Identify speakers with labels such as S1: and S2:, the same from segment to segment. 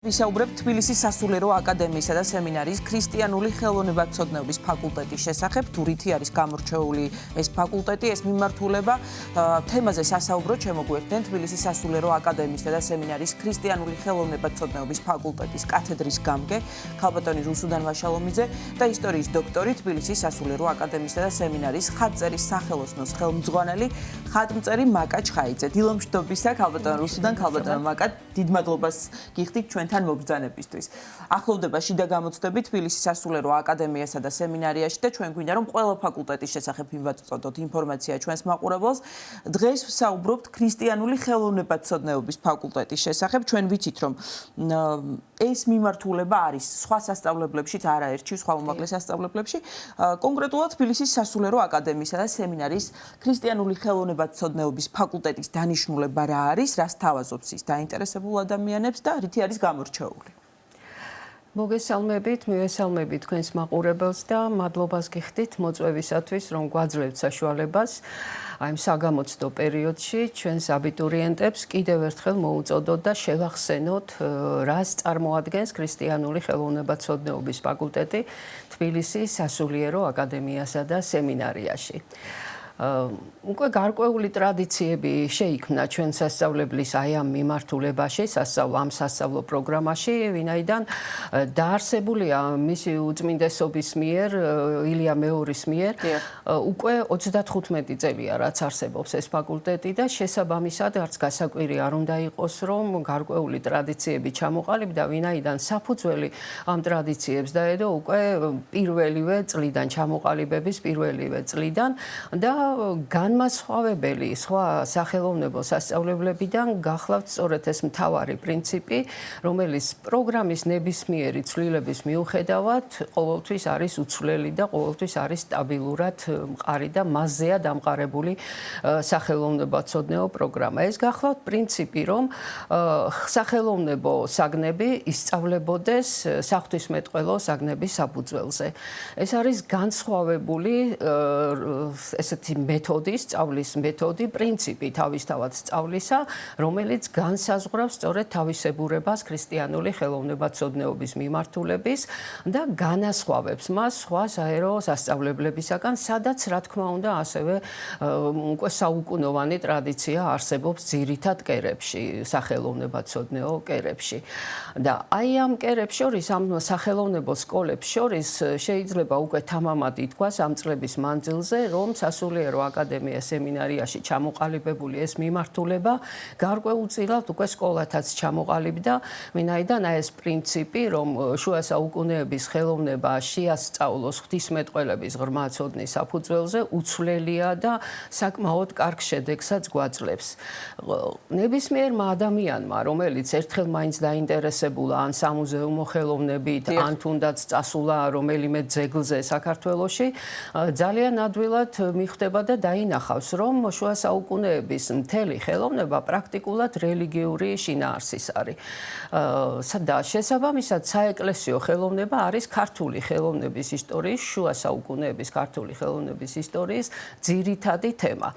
S1: ვისაუბრებთ თბილისის სასულიერო აკადემიისა და სემინარიის ქრისტიანული ხელოვნებათმცოდნეობის ფაკულტეტის შესახებ. თუ რითი არის გამორჩეული ეს ფაკულტეტი, ეს მიმართულება, თემაზე სასაუბროდ შემოგვიერთდნენ თბილისის სასულიერო აკადემიისა და სემინარიის ქრისტიანული ხელოვნებათმცოდნეობის ფაკულტეტის კათედრის გამგე ქალბატონი რუსუდან ვაშალომიძე და ისტორიის დოქტორი თბილისის სასულიერო აკადემიისა და სემინარიის ხატწერის სახელოსნოს ხელმძღვანელი ხატმწერი მაკა ჩხაიძე. დილომშვიდობისა ქალბატონ რუსუდან, ქალბატონ მაკა, დიდ მადლობას გიხდით ჩვენ თან მობრძანებისთვის. ახლოვდება შიდა გამოცდები თბილისის სასულიერო აკადემიასა და სემინარიაში და ჩვენ გვინდა რომ ყველა ფაკულტეტის შესახებ ვაწოდოთ ინფორმაცია ჩვენს მაყურებელს. დღეს ვსაუბრობთ ქრისტიანული ხელოვნებათმცოდნეობის ფაკულტეტის შესახებ. ჩვენ ვიცით რომ ეს მიმართულება არის სხვა სასწავლებლებშიც, არაერთში, სხვა უმაღლეს სასწავლებლებში, კონკრეტულად თბილისის სასულიერო აკადემიისა და სემინარიის ქრისტიანული ხელოვნებათმცოდნეობის ფაკულტეტის დანიშნულება რა არის, რას თავაზობს ის დაინტერესებულ ადამიანებს და რითი არის გამორჩეული.
S2: მოგესალმებით, მივესალმებით თქვენს მაყურებელს და მადლობას გიხდით მოწვევისათვის, რომ გვაძლევთ საშუალებას აი საგამოცდო პერიოდში ჩვენს აბიტურიენტებს კიდევ ერთხელ მოუწოდოთ და შევახსენოთ, რას წარმოადგენს ქრისტიანული ხელოვნებათმცოდნეობის ფაკულტეტი თბილისის სასულიერო აკადემიასა და სემინარიაში. უკვე გარკვეული ტრადიციები შეიქმნა ჩვენ სასწავლებლის აი ამ მიმართულებაში, ამ სასწავლო პროგრამაში, ვინაიდან დაარსებულია მისი უწმინდესობის მიერ, ილია მეორის მიერ, უკვე 35 წელია, რაც არსებობს ეს ფაკულტეტი და შესაბამისად არც გასაკვირი არ უნდა იყოს, რომ გარკვეული ტრადიციები ჩამოყალიბდა, ვინაიდან საფუძველი ამ ტრადიციებს დაედო უკვე პირველივე წლიდან, ჩამოყალიბების პირველივე წლიდან და განმასხვავებელი სხვა სახელოვნებო სასწავლებლებიდან გახლავთ სწორედ ეს მთავარი პრინციპი, რომელიც პროგრამის ნებისმიერი ცვლილების მიუხედავად ყოველთვის არის უცვლელი და ყოველთვის არის სტაბილურად მყარი და მასზეა დამყარებული სახელოვნებათმცოდნეო პროგრამა. ეს გახლავთ პრინციპი, რომ სახელოვნებო საგნები ისწავლებოდეს საღვთისმეტყველო საგნების საფუძველზე. ეს არის განსხვავებული ესეთი მეთოდი, სწავლის მეთოდი, პრინციპი თავისთავად სწავლისა, რომელიც განსაზღვრავს სწორედ თავისებურებას ქრისტიანული ხელოვნებათმცოდნეობის მიმართულების და განასხვავებს მას სხვა საერო სასწავლებლებისაგან, სადაც რა თქმა უნდა ასევე უკვე საუკუნოვანი ტრადიცია არსებობს ძირითად კერებში, სახელოვნებათმცოდნეო კერებში. და აი ამ კერებს შორის, ამ სახელოვნებო სკოლებს შორის შეიძლება უკვე თამამად ითქვას ამ წლების მანძილზე, რომ სასულიერო აკადემია სემინარიაში ჩამოყალიბებული ეს მიმართულება გარკვეულწილად უკვე სკოლათაც ჩამოყალიბდა, ვინაიდან ეს პრინციპი, რომ შუა საუკუნეების ხელოვნება შეასწავლოს ღვთისმეტყველების ღრმა ცოდნის საფუძველზე, უცვლელია და საკმაოდ კარგ შედეგსაც გვაძლევს. ნებისმიერმა ადამიანმა, რომელიც ერთხელ მაინც დაინტერესებულა ან სამუზეუმო ხელოვნებით, ან თუნდაც წასულა რომელიმე ძეგლზე საქართველოში, ძალიან ადვილად მიხვდება და დაინახავს, რომ შუა საუკუნეების მთელი ხელოვნება პრაქტიკულად რელიგიური შინაარსის არის. და შესაბამისად საეკლესიო ხელოვნება არის ქართული ხელოვნების ისტორიის, შუა საუკუნეების ქართული ხელოვნების ისტორიის ძირითადი თემა.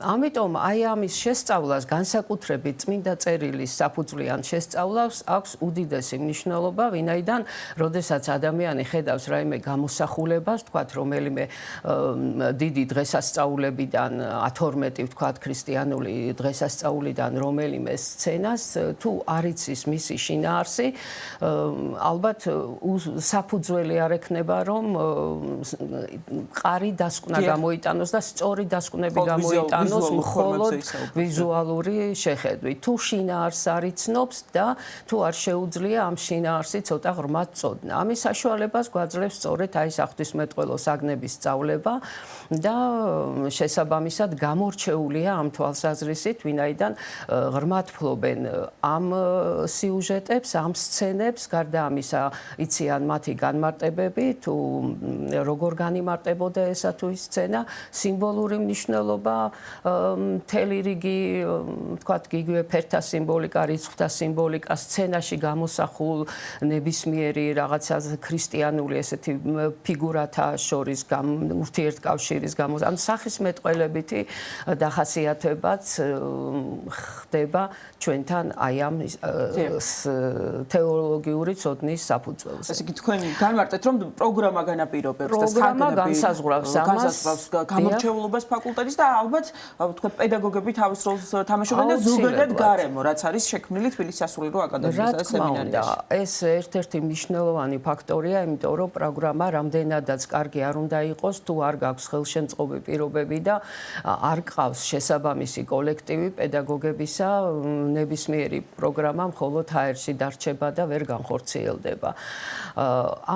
S2: ამიტომ აი ამის შესწავლას განსაკუთრებით წმინდა წერილის საფუძვლიან შესწავლას აქვს უდიდესი მნიშვნელობა, ვინაიდან როდესაც ადამიანი ხედავს რაიმე გამოსახულებას, თქვათ რომელიმე დიდი დღესასწაულებიდან 12 ვთქვათ ქრისტიანული დღესასწაულიდან რომელიმე სცენას თუ არ იცის მისი შინაარსი, ალბათ საფუძველი არ ექნება, რომ მყარი დასკვნა გამოიტანოს და სწორი დასკვნები გამოიტანოს მხოლოდ ვიზუალური შეხედვით. თუ შინაარსს არ იცნობს და თუ არ შეუძლია ამ შინაარსი ცოტა ღრმად წოდნა. ამის საშუალებას გვაძლევს სწორედ აი საღვთისმეტყველო საგნების სწავლება და შესაბამისად გამორჩეულია ამ თვალსაზრისით, ვინაიდან ღრმად ფლობენ ამ სიუჟეტებს, ამ სცენებს, გარდა ამისა იციან მათი განმარტებები, თუ როგორ განიმარტებოდა ესა თუ ის სცენა, სიმბოლური მნიშვნელობა, მთელი რიგი, თქვათ, იგივე ფერთა სიმბოლიკა, რიცხვთა სიმბოლიკა, სცენაში გამოსახულ ნებისმიერი რაღაცა ქრისტიანული ესეთი ფიგურათა შორის ურთიერთკავშირის გამოსახულ, სახისმეტყველებითი დახასიათებაც ხდება ჩვენთან აი ამ თეოლოგიური ცოდნის საფუძველზე.
S1: ესე იგი თქვენ განმარტეთ რომ პროგრამა განაპირობებს და
S2: პროგრამა განსაზღვრავს
S1: გამორჩეულობას ფაკულტეტის და ალბათ თქვენ პედაგოგები თავის როლს თამაშობენ და ზოგადად გარემო რაც არის შექმნილი თბილისის სასულიერო აკადემიასა და სემინარიაში.
S2: ეს ერთ-ერთი მნიშვნელოვანი ფაქტორია, იმიტომ რომ პროგრამა რამდენადაც კარგი არ უნდა იყოს, თუ არ გაქვს ხელშემწყობი პირობები და არ ყავს შესაბამისი კოლექტივი პედაგოგებისა, ნებისმიერი პროგრამა მხოლოდ ჰაერში დარჩება და ვერ განხორციელდება.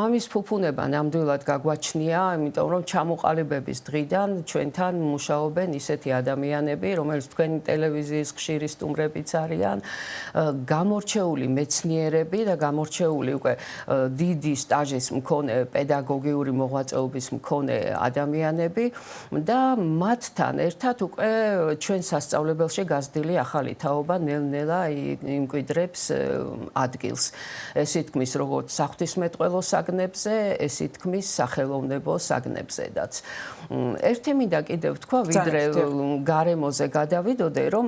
S2: ამის ფუფუნება ნამდვილად გაგვაჩნია, იმიტომ რომ ჩამოყალიბების დღიდან ჩვენთან მუშაობენ ისეთი ადამიანები, რომელიც თქვენი ტელევიზიის ხშირი სტუმრებიც არიან, გამორჩეული მეცნიერები და გამორჩეული უკვე დიდი სტაჟის მქონე პედაგოგიური მოღვაწეობის მქონე ადამიანები და მათთან ერთად უკვე ჩვენ სასწავლებელში გაზრდილი ახალი თაობა ნელ-ნელა იმკვიდრებს ადგილს. ეს ითქმის როგორც საღვთისმეტყველო საგნებზე, ეს ითქმის სახელოვნებო საგნებზედაც. ერთი მინდა კიდევ თქვა, ვიდრე გარემოზე გადავიდოდე, რომ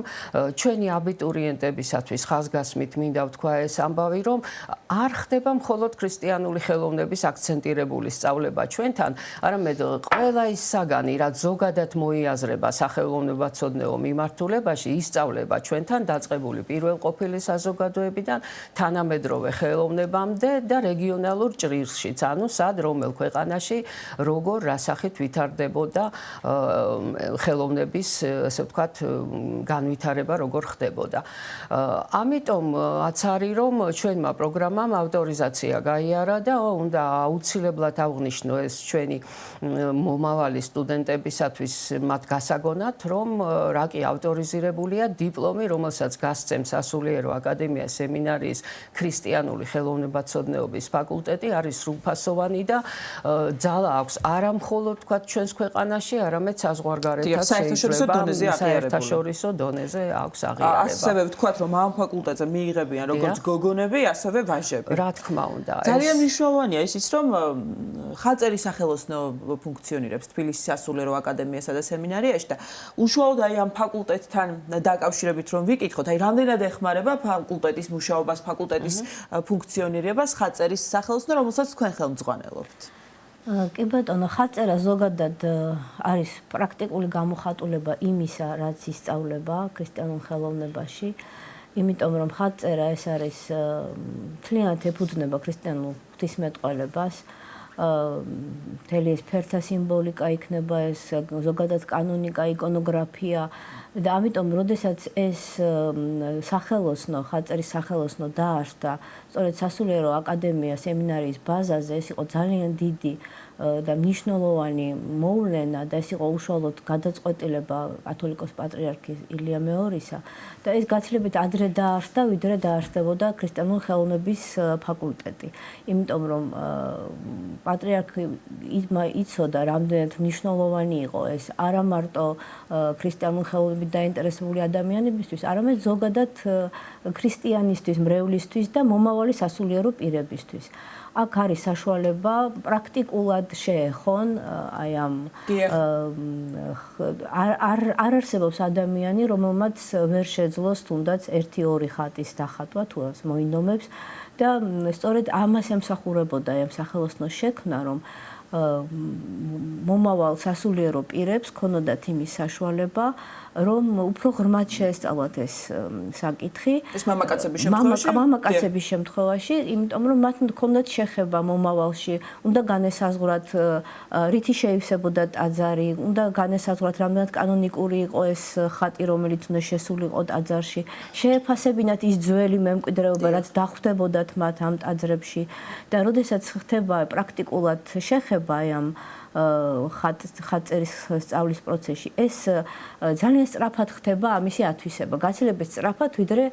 S2: ჩვენი აბიტურიენტებისათვის ხაზგასმით მინდა ვთქვა ეს ამბავი, რომ არ ხდება მხოლოდ ქრისტიანული ხელოვნების აქცენტირებული სწავლება ჩვენთან, არამედ ყველა ის საგანი, რაც ზოგადად მოიაზრება სახელოვნებაცოდნეო მიმართულებაში, ისწავლება ჩვენთან დაწყებული პირველყოფილი საზოგადოებიდან თანამედროვე ხელოვნებამდე და რეგიონალურ ჭრილშიც, ანუ სად რომელ ქვეყანაში როგორ რასახით ვითარდებოდა ხელოვნების, ასე ვთქვათ, განვითარება როგორ ხდებოდა. ამიტომაც არის, რომ ჩვენმა პროგრამამ ავტორიზაცია გაიარა და უნდა აუცილებლად აღვნიშნო ეს ჩვენი მომავალი სტუდენტებისათვის მათ გასაგონად, რომ რა კი ავტორიზირებულია დიპლომი, რომელსაც გასცემს სასულიერო აკადემია სემინარიის ქრისტიანული ხელოვნებაცოდნეობის ფაკულტეტი, არის სრულფასოვანი და ძალა აქვს არა მხოლოდ თქვა ჩვენს ქვეყანაში, არამედ საზღვარგარეთაც საერთაშორისო დონეზე აქვს აღიარება.
S1: ასევე ვთქვათ, რომ ამ ფაკულტეტზე მიიღებიან როგორც გოგონები, ასევე ვაჟები.
S2: რა თქმა უნდა.
S1: ძალიან მნიშვნელოვანია ისიც, რომ ხალწერი სახელოსნო ფუნქციონირებს თბილისის სასულიერო აკადემიასა და სემინარიაში და უშუალოდ აი ამ ფაკულტეტთან დაკავშირებით რომ ვიკითხოთ, აი რამდენად ეხმარება ფაკულტეტის მუშაობას, ფაკულტეტის ფუნქციონირებას ხალწერის სახელოსნო, რომელსაც თქვენ ხელმძღვანელობთ.
S3: კი ბატონო, ხალწერა ზოგადად არის პრაქტიკული გამოხატულება იმისა, რაც ისწავლება ქრისტიანულ ხელოვნებაში. იმიტომ რომ ხალწერა ეს არის მთლიანად ეფუძნება ქრისტიანულ ღვთისმეტყველებას. მთელი ეს ფერთა სიმბოლიკა იქნება, ეს ზოგადად კანონიკა, იკონოგრაფია და ამიტომ, როდესაც ეს სახელოსნო, ხალწერის სახელოსნო დაარსდა, სწორედ სასულიერო აკადემია სემინარიის ბაზაზე, ეს იყო ძალიან დიდი და მნიშვნელოვანი მოვლენა და ეს იყო უშუალოდ გადაწყვეტილება კათოლიკოს პატრიარქის ილია მეორისა და ეს გაცილებით ადრე დაარსდა, ვიდრე დაარსდებოდა ქრისტიანული ხელოვნების ფაკულტეტი. იმიტომ რომ პატრიარქი იცოდა, რამდენად მნიშვნელოვანი იყო ეს არა მარტო ქრისტიანული ხელოვნებით დაინტერესებული ადამიანებისთვის, არამედ ზოგადად ქრისტიანისთვის, მრევლისთვის და მომავალი სასულიერო პირებისთვის. აქ არის საშუალება პრაქტიკულად შეეხონ აი ამ არ არსებობს ადამიანი, რომელმაც ვერ შეძლოს თუნდაც 1-2 ხატის დახატვა თუ რას მოინდომებს და სწორედ ამას ემსახურებოდა ამ სახელოსნოს შექმნა, რომ მომავალ სასულიერო პირებს ქონოდათ იმის საშუალება, რომ უფრო ღრმად შეესწავლათ ეს საკითხი.
S1: ეს მამაკაცების
S3: შემთხვევაში, იმიტომ რომ მათ ქონდათ შეხება მომავალში, უნდა განესაზღვრათ რითი შეივსებოდა ტაძარი, უნდა განესაზღვრათ რამდენად კანონიკური იყო ეს ხატი, რომელიც უნდა შესულიყო ტაძარში, შეეფასებინათ ის ძველი მემკვიდრეობა, რაც დახვდებოდათ მათ ამ ტაძრებში და როდესაც ხდება პრაქტიკულად შეხება ამ ხატწერის სწავლის პროცესში, ეს ძალიან სწრაფად ხდება ამისი ათვისება, გაცილებით სწრაფად, ვიდრე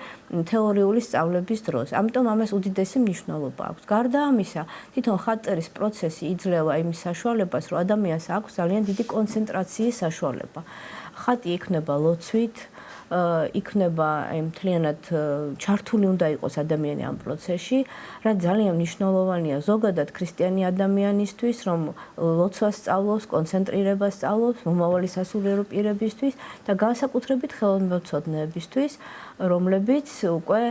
S3: თეორიული სწავლების დროს. ამიტომ ამას უდიდესი მნიშვნელობა აქვს. გარდა ამისა, თვითონ ხატწერის პროცესი იძლევა იმის საშუალებას, რომ ადამიანს აქვს ძალიან დიდი კონცენტრაციის საშუალება. ხატი იქნება ლოცვით, იქნება მთლიანად ჩართული უნდა იყოს ადამიანი ამ პროცესში, რაც ძალიან მნიშვნელოვანია ზოგადად ქრისტიანი ადამიანისთვის, რომ ლოცვას სწავლობს, კონცენტრირებას სწავლობს მომავალი სასულიერო პირებისთვის და განსაკუთრებით ხელოვნებაცოდნეებისთვის, რომლებიც უკვე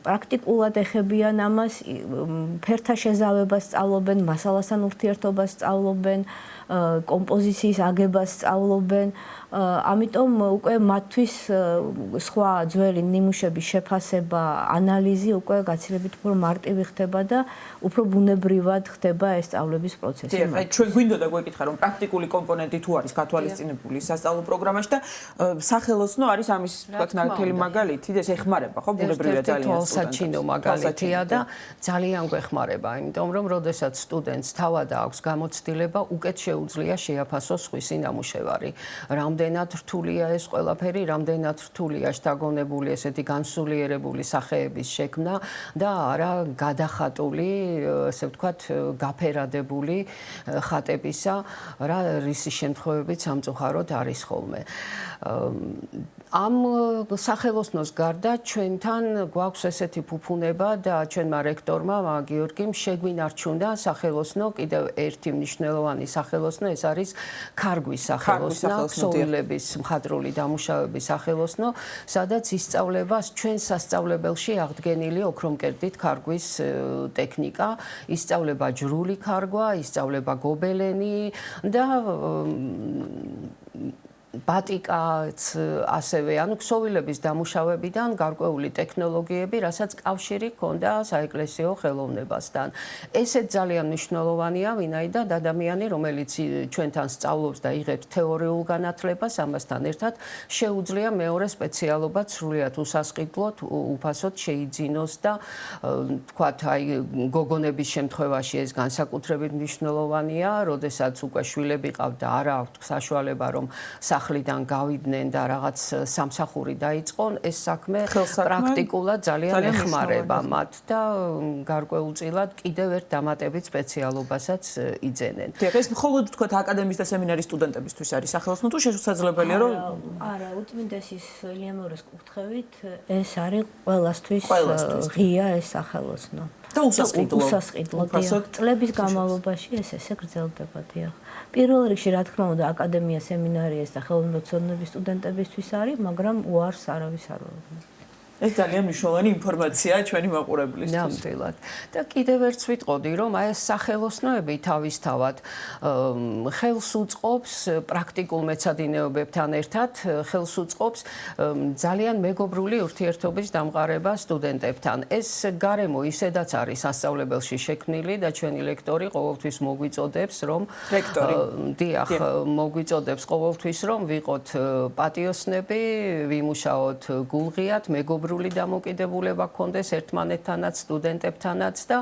S3: პრაქტიკულად ეხებიან ამას, ფერთა შეზავებას სწავლობენ, მასალასთან ურთიერთობას სწავლობენ, კომპოზიციის აგებას სწავლობენ. ამიტომ უკვე მათთვის სხვა ძველი ნიმუშების შეფასება, ანალიზი უკვე გაცილებით უფრო მარტივი ხდება და უფრო ბუნებრივად ხდება ეს სწავლების პროცესი.
S1: აი ჩვენ გვინდოდა გვეკითხა რომ პრაქტიკული კომპონენტი თუ არის გათვალისწინებული სასწავლო პროგრამაში და სახელოსნო არის ამის თქვათ ნათელი მაგალითი და ეს ეხმარება ხო ბუნებრივად ძალიან
S2: თვალსაჩინო მაგალითია და ძალიან გვეხმარება, იმიტომ რომ როდესაც სტუდენტს თავად აქვს გამოცდილება, უკეთ შეუძლია შეაფასოს სხვისი ნამუშევარი. რამდენად რთულია ეს ყველაფერი, რამდენად რთულია შთაგონებული ესეთი განსულიერებული სახეების შექმნა და არა გადახატული, ესე ვთქვათ, გაფერადებული ხატებისა, რა რისი შემთხვევებიც სამწუხაროდ არის ხოლმე. ამ სახელოსნოს გარდა ჩვენთან გვაქვს ესეთი ფუფუნება და ჩვენმა რექტორმა გიორგიმ შეგვინარჩუნა სახელოსნო, კიდევ ერთი მნიშვნელოვანი სახელოსნო, ეს არის ქარგვის სახელოსნო, ქსოვილების მხატვრული დამუშავების სახელოსნო, სადაც ისწავლება ჩვენ სასწავლებელში აღდგენილი ოქრომკერდით ქარგვის ტექნიკა, ისწავლება ჯვრული ქარგვა, ისწავლება გობელენი და ბატიკაც ასევე, ანუ ქსოვილების დამუშავებიდან გარკვეული ტექნოლოგიები, რასაც კავშირი ჰქონდა საეკლესიო ხელოვნებასთან. ესეც ძალიან მნიშვნელოვანია, ვინაიდან ადამიანი, რომელიც ჩვენთან სწავლობს და იღებს თეორიულ განათლებას, ამასთან ერთად შეუძლია მეორე სპეციალობაც სრულიად უსასყიდლოდ, უფასოდ შეიძინოს და თქვათ, აი გოგონების შემთხვევაში ეს განსაკუთრებით მნიშვნელოვანია, როდესაც უკვე შვილები ყავთ და არა აქვთ საშუალება, რომ სახლიდან გავიდნენ და რაღაც სამსახური დაიწყონ, ეს საქმე პრაქტიკულად ძალიან ეხმარება მათ და გარკვეულწილად კიდევ ერთ დამატებით სპეციალობასაც იძენენ.
S1: ეს მხოლოდ თქვათ აკადემიის და სემინარის სტუდენტებისთვის არის სახელოსნო თუ შესაძლებელია რომ
S3: არა, უწმინდესის ლიამორეს კუთხევით ეს არის ყველასთვის ღია ეს სახელოსნო.
S1: და
S3: უსასყიდლო. წლების განმავლობაში ესე გრძელდება, დიახ. პირველ რიგში, რა თქმა უნდა, აკადემია, სემინარიას და ხელოვნებაცოდნეობის სტუდენტებისთვის არის, მაგრამ უარს არავის არ ვეუბნები.
S1: ეს ძალიან მნიშვნელოვანი ინფორმაციაა ჩვენი მაყურებლისთვის.
S2: ნამდვილად. და კიდევ ერთს ვიტყოდი, რომ აი ეს სახელოსნოები თავისთავად ხელს უწყობს პრაქტიკულ მეცადინეობებთან ერთად, ხელს უწყობს ძალიან მეგობრული ურთიერთობის დამყარება სტუდენტებთან. ეს გარემო ისედაც არის სასწავლებელში შექმნილი და ჩვენი ლექტორი ყოველთვის მოგვიწოდებს, რომ დიახ, მოგვიწოდებს ყოველთვის, რომ ვიყოთ პატიოსნები, ვიმუშაოთ გულღიად, მეგობრული დამოკიდებულება გქონდეს ერთმანეთთანაც, სტუდენტებთანაც და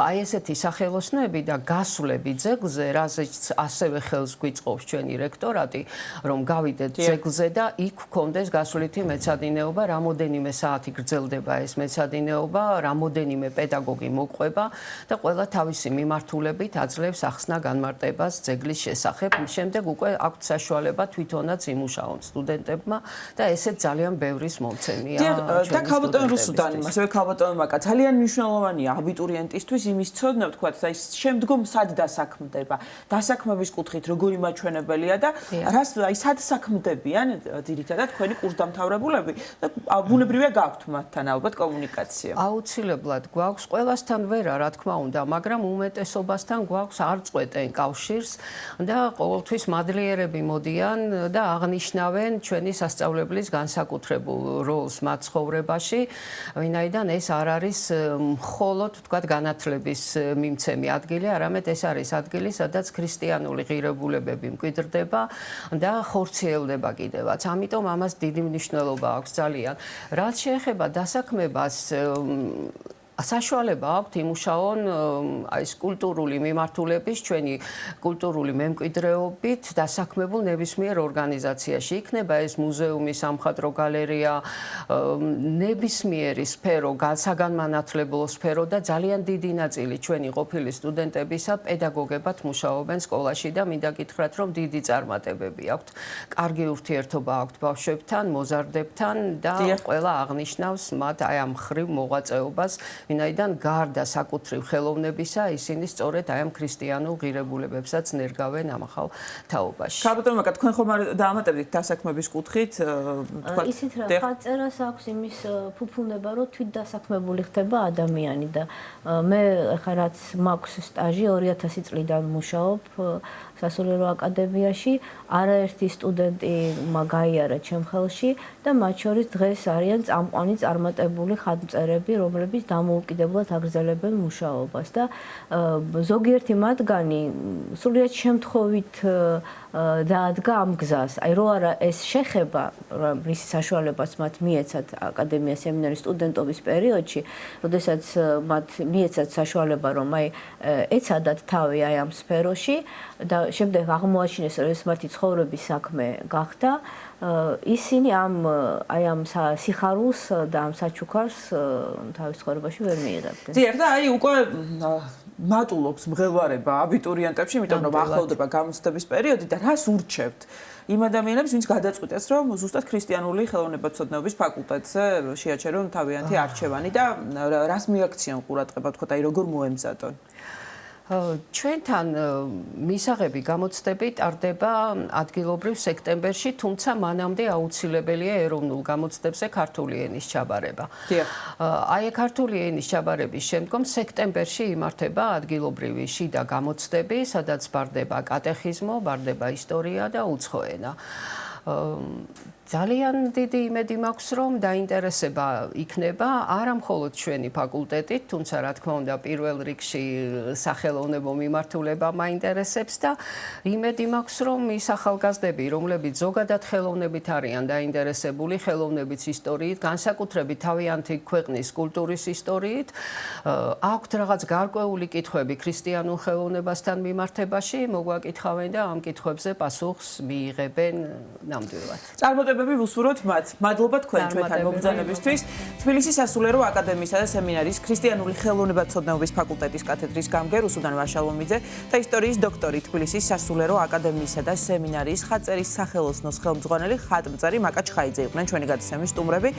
S2: აი ესეთი სახელოსნოები და გასვლები ძეგლზე, რაზეც ასევე ხელს გვიწყობს ჩვენი რექტორატი, რომ გავიდეთ ძეგლზე და იქ გქონდეს გასვლითი მეცადინეობა, რამოდენიმე საათი გრძელდება ეს მეცადინეობა, რამოდენიმე პედაგოგი მოყვება და ყველა თავისი მიმართულებით აძლევს ახსნა განმარტებას ძეგლის შესახებ. შემდეგ უკვე აქვთ საშუალება თვითონაც იმუშაონ სტუდენტებმა და ესეც ძალიან ბევრის მომცემია.
S1: და ქალბატონ რუსუდანი, ასევე ქალბატონ მაკა, ძალიან მნიშვნელოვანია აბიტურიენტისთვის იმის ცოდნა, ვთქვათ, აი შემდგომ სად დასაქმდება, დასაქმების კუთხით როგორი მაჩვენებელია და რას აი სად საქმდებიან ძირითადად თქვენი კურსდამთავრებულები და ბუნებრივია გაქვთ მათთან ალბათ კომუნიკაცია.
S2: აუცილებლად გვაქვს, ყველასთან ვერა, რა თქმა უნდა, მაგრამ უმეტესობასთან გვაქვს არ წყვეტენ კავშირს და ყოველთვის მადლიერები მოდიან და აღნიშნავენ ჩვენი სასწავლებლის განსაკუთრებულ როლს მათ ცხოვრებაში, ვინაიდან ეს არ არის მხოლოდ თქვათ განათლების მიმცემი ადგილი, არამედ ეს არის ადგილი, სადაც ქრისტიანული ღირებულებები მკვიდრდება და ხორციელდება კიდევაც. ამიტომ ამას დიდი მნიშვნელობა აქვს ძალიან. რაც შეეხება დასაქმებას, საშუალება აქვთ იმუშაონ აი ეს კულტურული მიმართულების ჩვენი კულტურული მემკვიდრეობით დასაქმებულ ნებისმიერ ორგანიზაციაში. იქნება ეს მუზეუმი, სამხატვრო გალერეა, ნებისმიერი სფერო, საგანმანათლებლო სფერო და ძალიან დიდი ნაწილი ჩვენი ყოფილი სტუდენტებისა პედაგოგებად მუშაობენ სკოლაში და მინდა გითხრათ, რომ დიდი წარმატებები აქვთ. კარგი ურთიერთობა აქვთ ბავშვებთან, მოზარდებთან და ყველა აღნიშნავს მათ აი ამ ხრივ მოღვაწეობას, ვინაიდან გარდა საკუთრივ ხელოვნებისა, ისინი სწორედ აი ამ ქრისტიანულ ღირებულებებსაც ნერგავენ ამ ახალ თაობაში.
S1: ქალბატონო მაკა, თქვენ ხომ არ დაამატებდით დასაქმების კუთხით,
S3: თქვათ ისიც რა ხაწერას აქვს იმის ფუფუნება, რომ თვით დასაქმებული ხდება ადამიანი და მე ხა რაც მაქვს სტაჟი 2000 წლიდან მუშაობ სასულიერო აკადემიაში, არაერთი სტუდენტი გაიარა ჩემ ხელში და მათ შორის დღეს არიან წამყვანი წარმატებული ხატმწერები, რომლებიც დამოუკიდებლად აგრძელებენ მუშაობას და ზოგიერთი მათგანი სრულიად შემთხვევით დაადგა ამ გზას. აი რო არა ეს შეხება, რის საშუალებაც მათ მიეცათ აკადემია სემინარის სტუდენტობის პერიოდში, როდესაც მათ მიეცათ საშუალება, რომ აი ეცადათ თავი აი ამ სფეროში და შემდეგ აღმოაჩინეს, რომ ეს მათი ცხოვრების საქმე გახდა, ისინი ამ სიხარულს და ამ საჩუქარს თავის ცხოვრებაში ვერ მიიღებდნენ.
S1: დიახ, და აი უკვე მატულობს მღელვარება აბიტურიენტებში, იმიტომ რომ ახლოვდება გამოცდების პერიოდი და რას ურჩევთ იმ ადამიანებს, ვინც გადაწყვიტეს, რომ ზუსტად ქრისტიანული ხელოვნებათმცოდნეობის ფაკულტეტზე შეაჩერონ თავიანთი არჩევანი და რას მიაქციონ ყურადღება, თქვათ, აი როგორ მოემზადონ?
S2: ჩვენთან მისაღები გამოცდები ტარდება ადგილობრივ სექტემბერში, თუმცა მანამდე აუცილებელია ეროვნულ გამოცდებზე ქართული ენის ჩაბარება. აი ქართული ენის ჩაბარების შემდგომ სექტემბერში იმართება ადგილობრივი შიდა გამოცდები, სადაც ბარდება კატეხიზმო, ბარდება ისტორია და უცხო ენა. ძალიან დიდი იმედი მაქვს, რომ დაინტერესება იქნება არა მხოლოდ ჩვენი ფაკულტეტით, თუმცა რა თქმა უნდა პირველ რიგში სახელოვნებო მიმართულება მაინტერესებს და იმედი მაქვს, რომ ის ახალგაზრდები, რომლებიც ზოგადად ხელოვნებით არიან დაინტერესებული, ხელოვნების ისტორიით, განსაკუთრებით თავიანთი ქვეყნის კულტურის ისტორიით, აქვთ რაღაც გარკვეული კითხვები ქრისტიანულ ხელოვნებასთან მიმართებაში, მოგვაკითხავენ და ამ კითხვებზე პასუხს მიიღებენ ნამდვილად.
S1: წარმატებები ვუსურვოთ მათ. მადლობა თქვენ ჩვენთან მობრძანებისთვის. თბილისის სასულიერო აკადემიისა და სემინარის ქრისტიანული ხელოვნებათმცოდნეობის ფაკულტეტის კათედრის გამგე რუსუდან ვაშალომიძე და ისტორიის დოქტორი თბილისის სასულიერო აკადემიისა და სემინარის ხატწერის სახელოსნოს ხელმძღვანელი ხატმწერი მაკა ჩხაიძე იყვნენ ჩვენი გადაცემის სტუმრები.